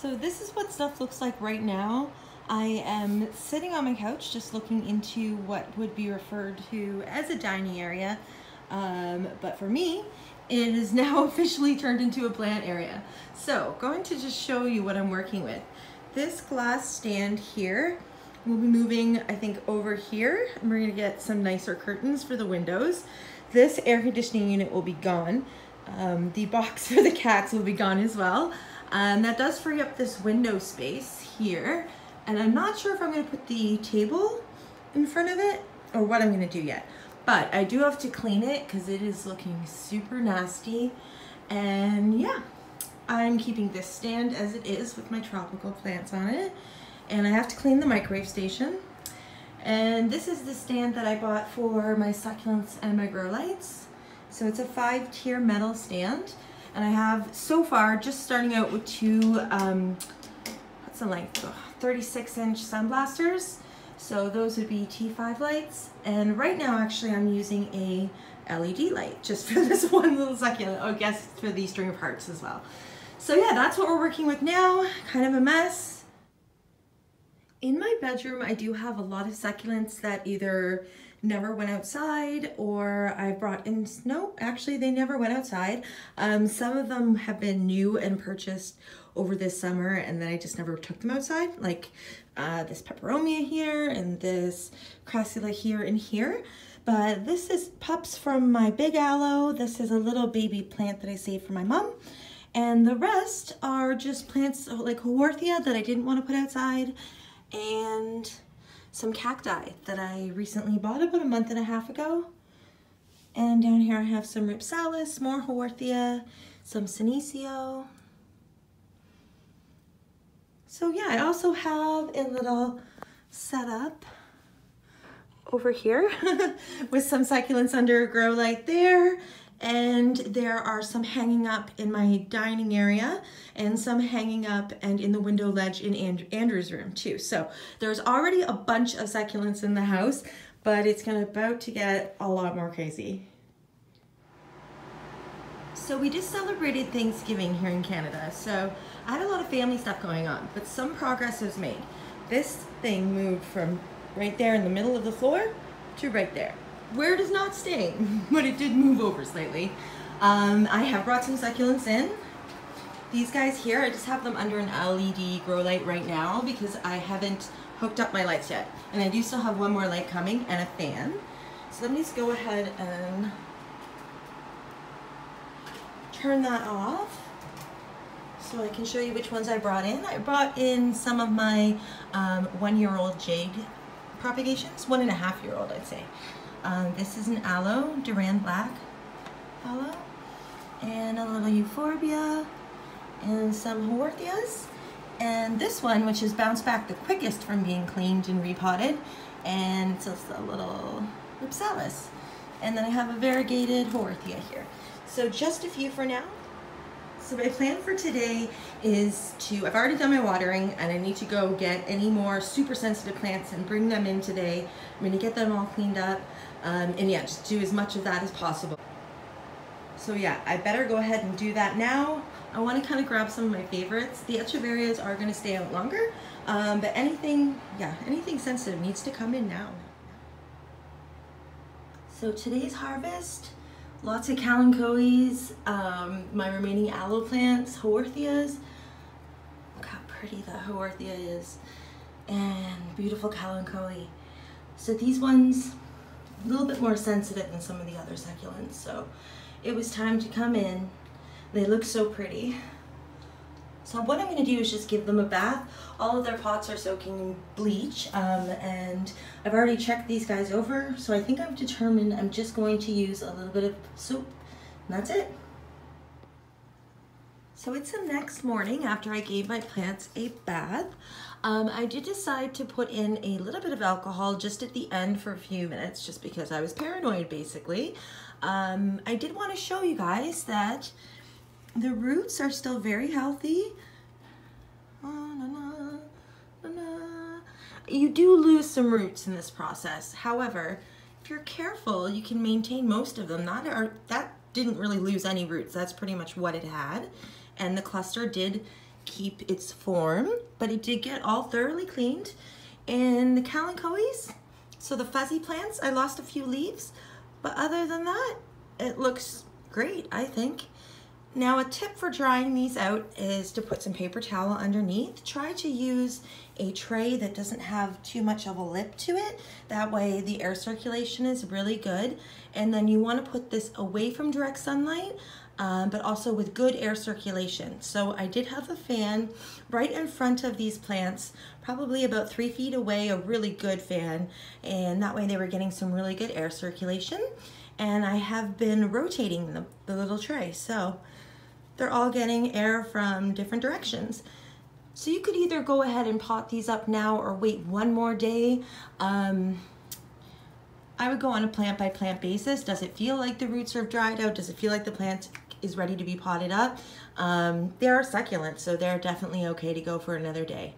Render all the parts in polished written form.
So this is what stuff looks like right now. I am sitting on my couch just looking into what would be referred to as a dining area. But for me, it is now officially turned into a plant area. So going to just show you what I'm working with. This glass stand here, we'll be moving, I think, over here. And we're gonna get some nicer curtains for the windows. This air conditioning unit will be gone. The box for the cats will be gone as well. That does free up this window space here. And I'm not sure if I'm gonna put the table in front of it or what I'm gonna do yet. But I do have to clean it because it is looking super nasty. And yeah, I'm keeping this stand as it is with my tropical plants on it. And I have to clean the microwave station. And this is the stand that I bought for my succulents and my grow lights. So it's a 5-tier metal stand. And I have so far just starting out with two, what's the length? 36-inch sunblasters. So those would be T5 lights. And right now actually I'm using a LED light just for this one little succulent. Oh, I guess for the string of hearts as well. So yeah, that's what we're working with now. Kind of a mess. In my bedroom, I do have a lot of succulents that either never went outside or I brought in, no, actually they never went outside. Some of them have been new and purchased over this summer and then I just never took them outside, like this peperomia here and this crassula here and here. But this is pups from my big aloe. This is a little baby plant that I saved for my mom. And the rest are just plants like Haworthia that I didn't want to put outside, and some cacti that I recently bought about a month and a half ago. And down here I have some Ripsalis, more Haworthia, some Senecio. So yeah, I also have a little setup over here with some succulents under a grow light there. And there are some hanging up in my dining area and some hanging up and in the window ledge in Andrew's room too. So there's already a bunch of succulents in the house, but it's about to get a lot more crazy. So we just celebrated Thanksgiving here in Canada. So I had a lot of family stuff going on, but some progress was made. This thing moved from right there in the middle of the floor to right there, where it is not staying, but it did move over slightly. I have brought some succulents in. These guys here, I just have them under an LED grow light right now because I haven't hooked up my lights yet. And I do still have one more light coming and a fan. So let me just go ahead and turn that off so I can show you which ones I brought in. I brought in some of my 1-year-old jade propagations, 1.5-year-old I'd say. This is an aloe, Duran Black aloe, and a little euphorbia, and some Haworthias. And this one, which has bounced back the quickest from being cleaned and repotted, and it's just a little Ripsalis. And then I have a variegated Haworthia here. So just a few for now. So my plan for today is to, I've already done my watering and I need to go get any more super sensitive plants and bring them in today. I'm gonna get them all cleaned up and yeah, just do as much of that as possible. So yeah, I better go ahead and do that now. I wanna kind of grab some of my favorites. The Echeverias are gonna stay out longer, but anything sensitive needs to come in now. So today's harvest, lots of kalanchoes, my remaining aloe plants, Haworthias. Look how pretty that Haworthia is. And beautiful kalanchoe. So these ones, a little bit more sensitive than some of the other succulents. So it was time to come in. They look so pretty. So what I'm gonna do is just give them a bath. All of their pots are soaking in bleach, and I've already checked these guys over, so I think I've determined I'm just going to use a little bit of soap, and that's it. So it's the next morning after I gave my plants a bath. I did decide to put in a little bit of alcohol just at the end for a few minutes, just because I was paranoid, basically. I did want to show you guys that the roots are still very healthy. You do lose some roots in this process. However, if you're careful, you can maintain most of them. That didn't really lose any roots. That's pretty much what it had. And the cluster did keep its form, but it did get all thoroughly cleaned. And the kalanchoes, so the fuzzy plants, I lost a few leaves, but other than that, it looks great, I think. Now a tip for drying these out is to put some paper towel underneath. Try to use a tray that doesn't have too much of a lip to it. That way the air circulation is really good. And then you want to put this away from direct sunlight, but also with good air circulation. So I did have a fan right in front of these plants, probably about 3 feet away, a really good fan. And that way they were getting some really good air circulation. And I have been rotating the little tray. So they're all getting air from different directions. So you could either go ahead and pot these up now or wait one more day. I would go on a plant by plant basis. Does it feel like the roots are dried out? Does it feel like the plant is ready to be potted up? They are succulents, so they're definitely okay to go for another day.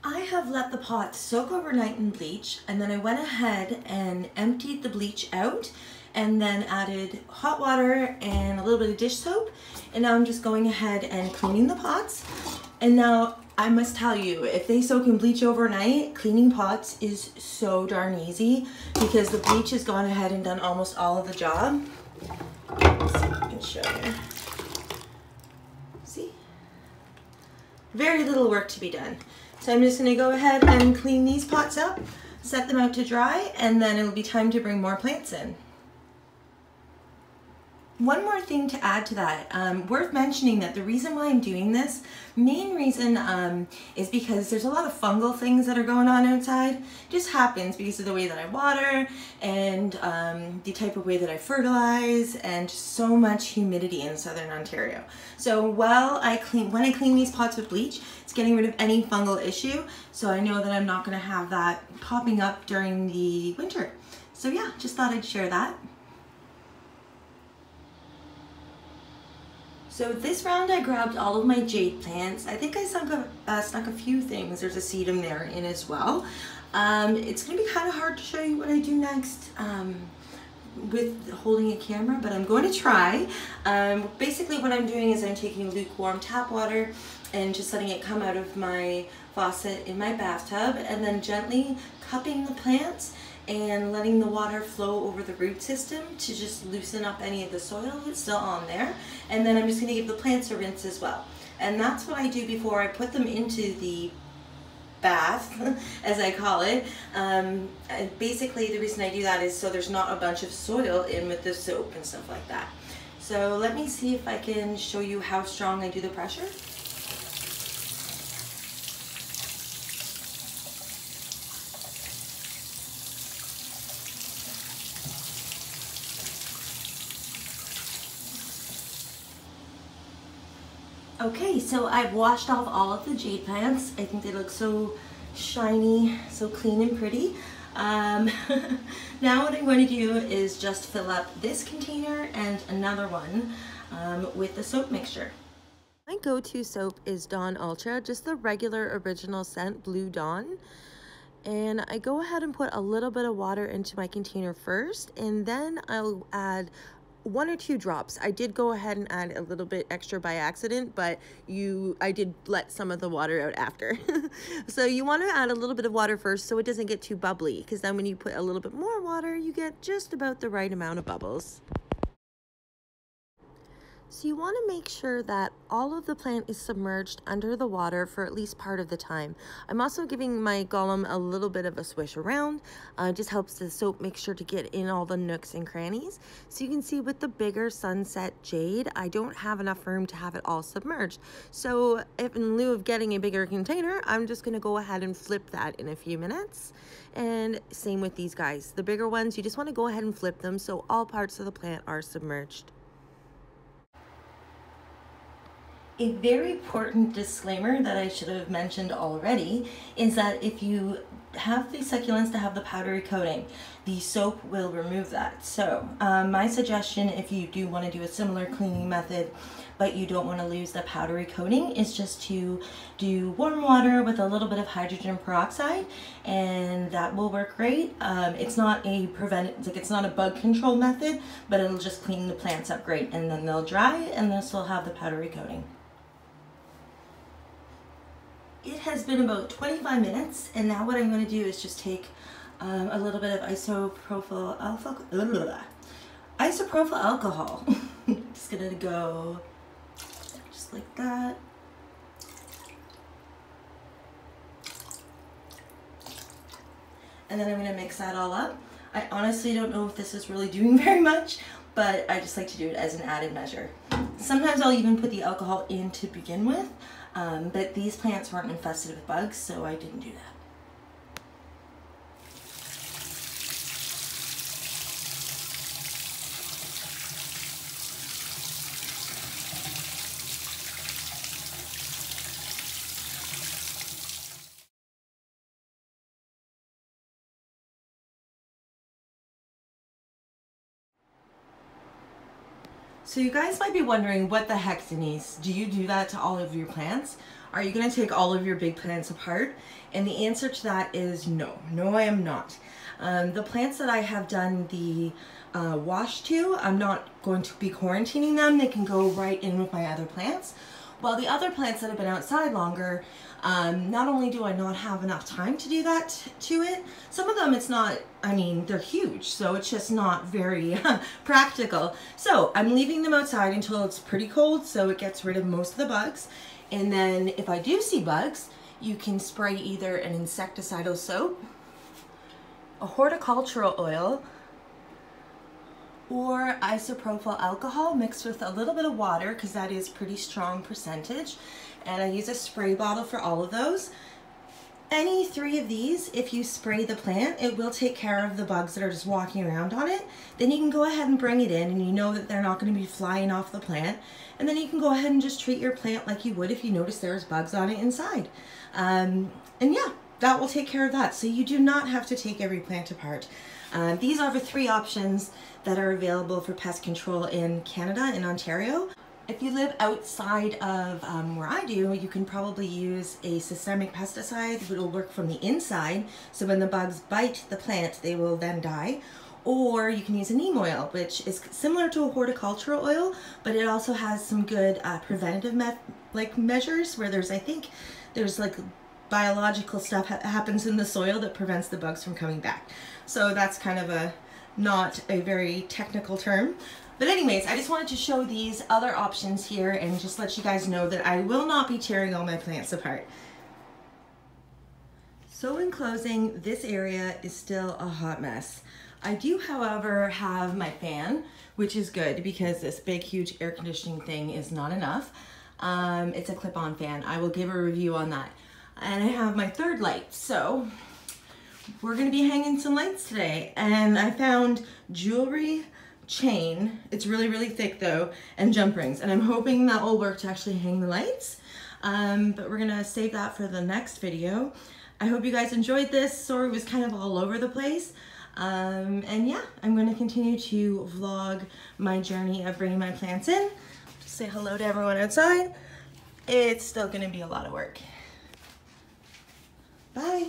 I have let the pot soak overnight in bleach, and then I went ahead and emptied the bleach out and then added hot water and a little bit of dish soap. And now I'm just going ahead and cleaning the pots. And now I must tell you, if they soak in bleach overnight, cleaning pots is so darn easy because the bleach has gone ahead and done almost all of the job. Let's see if I can show you. See? Very little work to be done. So I'm just gonna go ahead and clean these pots up, set them out to dry, and then it'll be time to bring more plants in. One more thing to add to that, worth mentioning that the reason why I'm doing this, main reason is because there's a lot of fungal things that are going on outside. It just happens because of the way that I water and the type of way that I fertilize and just so much humidity in Southern Ontario. So when I clean these pots with bleach, it's getting rid of any fungal issue. So I know that I'm not gonna have that popping up during the winter. So yeah, just thought I'd share that. So this round I grabbed all of my jade plants. I think I snuck a few things. There's a sedum there in as well. It's gonna be kind of hard to show you what I do next with holding a camera, but I'm going to try. Basically what I'm doing is I'm taking lukewarm tap water and just letting it come out of my faucet in my bathtub and then gently cupping the plants and letting the water flow over the root system to just loosen up any of the soil that's still on there. And then I'm just gonna give the plants a rinse as well. And that's what I do before I put them into the bath, as I call it. Basically the reason I do that is so there's not a bunch of soil in with the soap and stuff like that. So let me see if I can show you how strong I do the pressure. Okay, so I've washed off all of the jade plants. I think they look so shiny, so clean and pretty. Now what I'm going to do is just fill up this container and another one with the soap mixture. My go-to soap is Dawn Ultra, just the regular original scent, Blue Dawn. And I go ahead and put a little bit of water into my container first, and then I'll add 1 or 2 drops. I did go ahead and add a little bit extra by accident, but I did let some of the water out after. So you want to add a little bit of water first so it doesn't get too bubbly, because then when you put a little bit more water, you get just about the right amount of bubbles. So you want to make sure that all of the plant is submerged under the water for at least part of the time. I'm also giving my golem a little bit of a swish around. Just helps the soap mixture to get in all the nooks and crannies. So you can see with the bigger sunset jade, I don't have enough room to have it all submerged. So if in lieu of getting a bigger container, I'm just going to go ahead and flip that in a few minutes. And same with these guys. The bigger ones, you just want to go ahead and flip them so all parts of the plant are submerged. A very important disclaimer that I should have mentioned already is that if you have the succulents to have the powdery coating, the soap will remove that. So my suggestion, if you do want to do a similar cleaning method but you don't want to lose the powdery coating, is just to do warm water with a little bit of hydrogen peroxide, and that will work great. It's not a it's not a bug control method, but it'll just clean the plants up great, and then they'll dry and they'll still have the powdery coating. It has been about 25 minutes, and now what I'm going to do is just take a little bit of isopropyl alcohol. Just going to go just like that. And then I'm going to mix that all up. I honestly don't know if this is really doing very much, but I just like to do it as an added measure. Sometimes I'll even put the alcohol in to begin with, but these plants weren't infested with bugs, so I didn't do that. So you guys might be wondering, what the heck, Denise? Do you do that to all of your plants? Are you going to take all of your big plants apart? And the answer to that is no. No, I am not. The plants that I have done the wash to, I'm not going to be quarantining them. They can go right in with my other plants. While the other plants that have been outside longer, not only do I not have enough time to do that to it, some of them it's not, I mean, they're huge, so it's just not very practical. So I'm leaving them outside until it's pretty cold, so it gets rid of most of the bugs. And then if I do see bugs, you can spray either an insecticidal soap, a horticultural oil, or isopropyl alcohol mixed with a little bit of water, because that is pretty strong percentage. And I use a spray bottle for all of those. Any three of these, if you spray the plant, it will take care of the bugs that are just walking around on it. Then you can go ahead and bring it in, and you know that they're not going to be flying off the plant. And then you can go ahead and just treat your plant like you would if you notice there's bugs on it inside. And yeah, that will take care of that. So you do not have to take every plant apart. These are the three options that are available for pest control in Canada, in Ontario. If you live outside of where I do, you can probably use a systemic pesticide that will work from the inside, so when the bugs bite the plant, they will then die. Or you can use a neem oil, which is similar to a horticultural oil, but it also has some good preventative measures where I think there's like biological stuff happens in the soil that prevents the bugs from coming back. So that's kind of not a very technical term. But anyways, I just wanted to show these other options here and just let you guys know that I will not be tearing all my plants apart. So in closing, this area is still a hot mess. I do, however, have my fan, which is good because this big, huge air conditioning thing is not enough. It's a clip-on fan. I will give a review on that. And I have my third light. So we're gonna be hanging some lights today. And I found jewelry, chain, it's really, really thick though, and jump rings. And I'm hoping that will work to actually hang the lights. But we're gonna save that for the next video. I hope you guys enjoyed this. Sorry it was kind of all over the place. And yeah, I'm going to continue to vlog my journey of bringing my plants in. Just say hello to everyone outside. It's still going to be a lot of work. Bye.